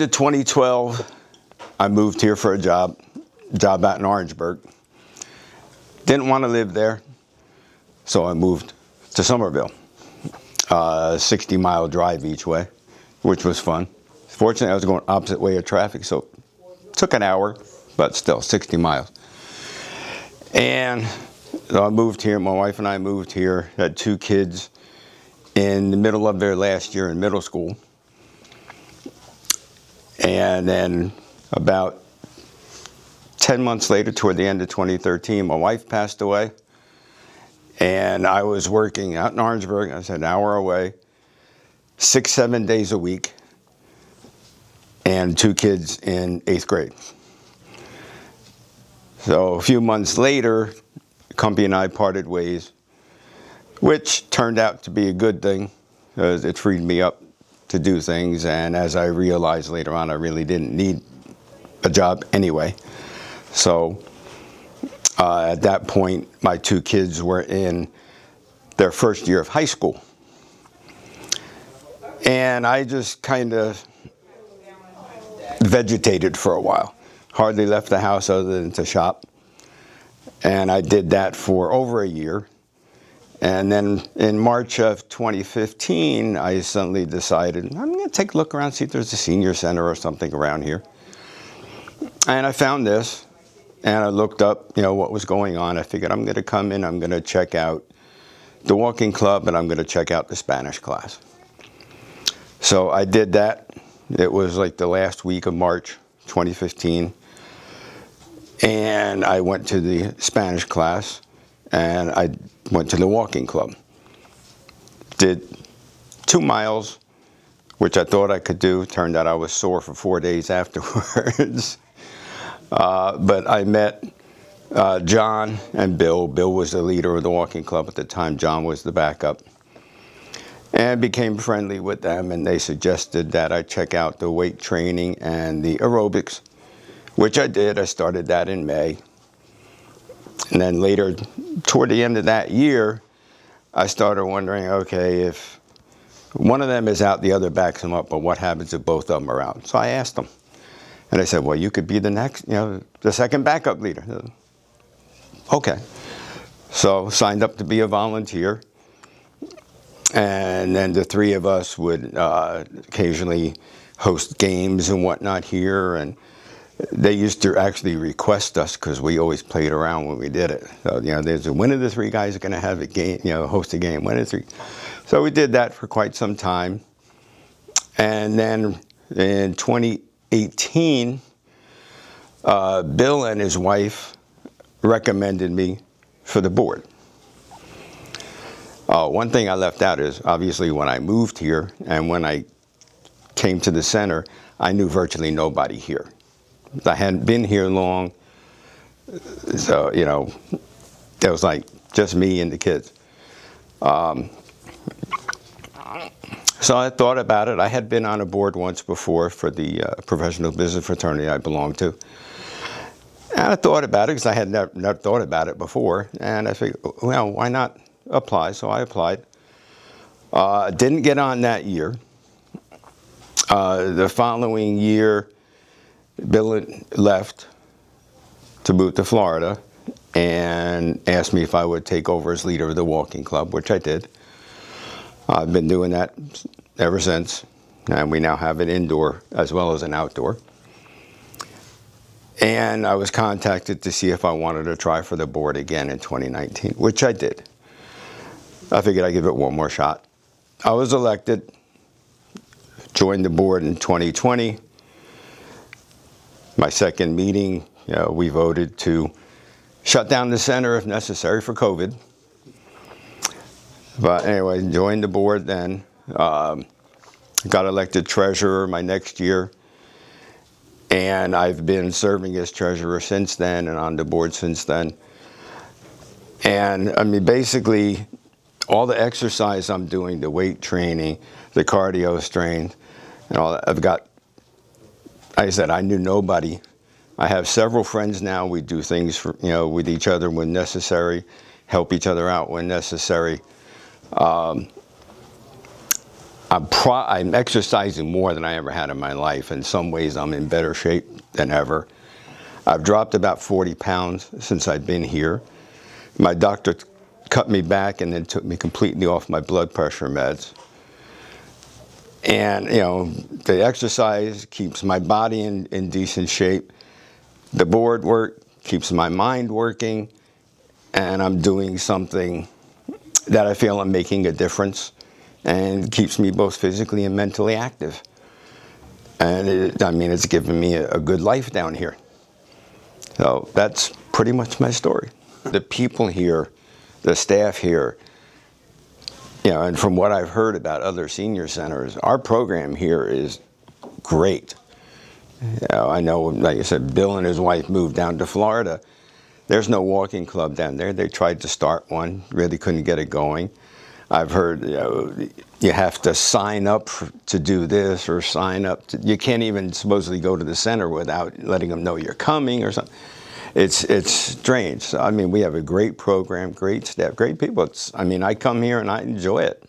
end of 2012, I moved here for a job out in Orangeburg. Didn't want to live there, so I moved to Somerville. 60-mile drive each way, which was fun. Fortunately, I was going opposite way of traffic, so it took an hour, but still 60 miles. And so I moved here. My wife and I moved here, had 2 kids in the middle of their last year in middle school. And then about 10 months later, toward the end of 2013, my wife passed away. And I was working out in Orangeburg. I was an hour away, 6-7 days a week, and 2 kids in 8th grade. So a few months later, the company and I parted ways, which turned out to be a good thing, because it freed me up to do things. And as I realized later on, I really didn't need a job anyway. So at that point, my 2 kids were in their first year of high school. And I just kind of vegetated for a while. Hardly left the house other than to shop. And I did that for over a year. And then in March of 2015, I suddenly decided, I'm going to take a look around, see if there's a senior center or something around here. And I found this, and I looked up, what was going on. I figured I'm going to come in, I'm going to check out the walking club, and I'm going to check out the Spanish class. So I did that. It was like the last week of March 2015. And I went to the Spanish class, and I went to the walking club. Did 2 miles, which I thought I could do. Turned out I was sore for 4 days afterwards. But I met John and Bill. Bill was the leader of the walking club at the time. John was the backup. And became friendly with them, and they suggested that I check out the weight training and the aerobics, which I did. I started that in May. And then later, toward the end of that year, I started wondering, okay, if one of them is out, the other backs them up, but what happens if both of them are out? So I asked them. And they said, well, you could be the next, the second backup leader. Okay. So signed up to be a volunteer. And then the 3 of us would occasionally host games and whatnot here. And they used to actually request us, because we always played around when we did it. So, there's when are the 3 guys going to have a game, host a game? When are 3? So we did that for quite some time. And then in 2018, Bill and his wife recommended me for the board. One thing I left out is, obviously, when I moved here and when I came to the center, I knew virtually nobody here. I hadn't been here long, so, it was like just me and the kids. So I thought about it. I had been on a board once before for the professional business fraternity I belonged to. And I thought about it because I had never thought about it before. And I figured, well, why not apply? So I applied. Didn't get on that year. The following year, Bill left to move to Florida and asked me if I would take over as leader of the walking club, which I did. I've been doing that ever since, and we now have an indoor as well as an outdoor. And I was contacted to see if I wanted to try for the board again in 2019, which I did. I figured I'd give it one more shot. I was elected, joined the board in 2020. My second meeting, we voted to shut down the center if necessary for COVID. But anyway, joined the board then. Got elected treasurer my next year. And I've been serving as treasurer since then and on the board since then. And I mean, basically, all the exercise I'm doing, the weight training, the cardio strength, and all that, I've got, like I said, I knew nobody. I have several friends now. We do things for, with each other when necessary, help each other out when necessary. I'm exercising more than I ever had in my life. In some ways, I'm in better shape than ever. I've dropped about 40 pounds since I've been here. My doctor cut me back and then took me completely off my blood pressure meds. And, you know, the exercise keeps my body in decent shape. The board work keeps my mind working. And I'm doing something that I feel I'm making a difference and keeps me both physically and mentally active. And it's given me a good life down here. So that's pretty much my story. The people here, the staff here, you know, and from what I've heard about other senior centers, our program here is great. You know, I know, like I said, Bill and his wife moved down to Florida. There's no walking club down there. They tried to start one, really couldn't get it going. I've heard, you know, you have to sign up to do this or sign up. You can't even supposedly go to the center without letting them know you're coming or something. It's strange. So, I mean, we have a great program, great staff, great people. I mean, I come here and I enjoy it.